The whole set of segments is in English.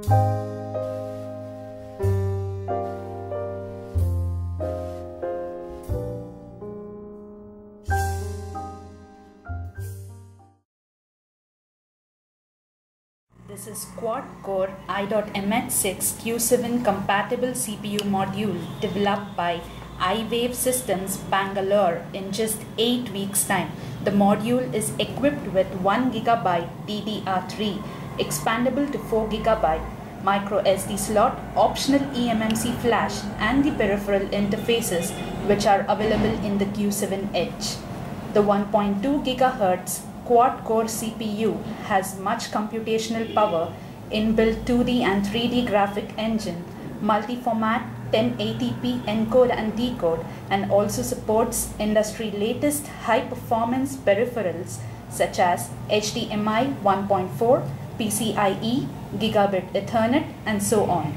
This is quad-core i.MX6 Q7 compatible CPU module developed by iWave's Systems, Bangalore in just 8 weeks' time. The module is equipped with 1 GB DDR3, expandable to 4 GB, micro SD slot, optional eMMC flash, and the peripheral interfaces which are available in the Q7 Edge. The 1.2 GHz quad-core CPU has much computational power, inbuilt 2D and 3D graphic engine, multi-format 1080p encode and decode, and also supports industry latest high-performance peripherals such as HDMI 1.4, PCIe, Gigabit Ethernet, and so on.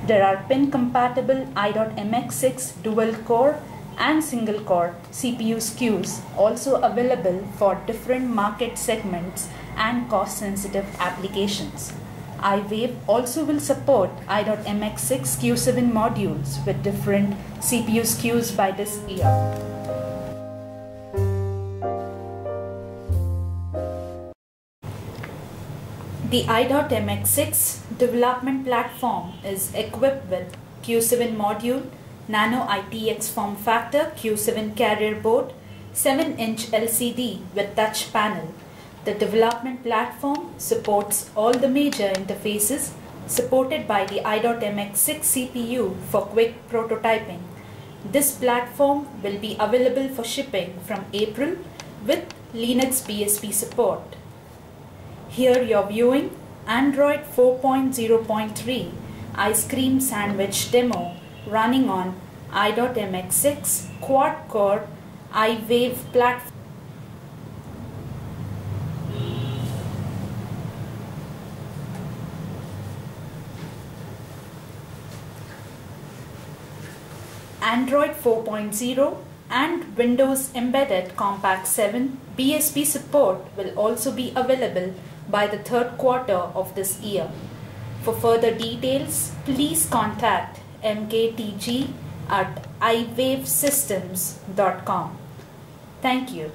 There are pin-compatible i.MX6 dual-core and single-core CPU SKUs also available for different market segments and cost-sensitive applications. iWave also will support i.MX6 Q7 modules with different CPU SKUs by this year. The i.MX6 development platform is equipped with Q7 module, Nano ITX form factor, Q7 carrier board, 7-inch LCD with touch panel. The development platform supports all the major interfaces supported by the i.MX6 CPU for quick prototyping. This platform will be available for shipping from April with Linux BSP support. Here you're viewing Android 4.0.3 ice cream sandwich demo running on i.MX6 quad-core iWave platform. Android 4.0 and Windows Embedded Compact 7 BSP support will also be available by the third quarter of this year. For further details, please contact mktg@iwavesystems.com. Thank you.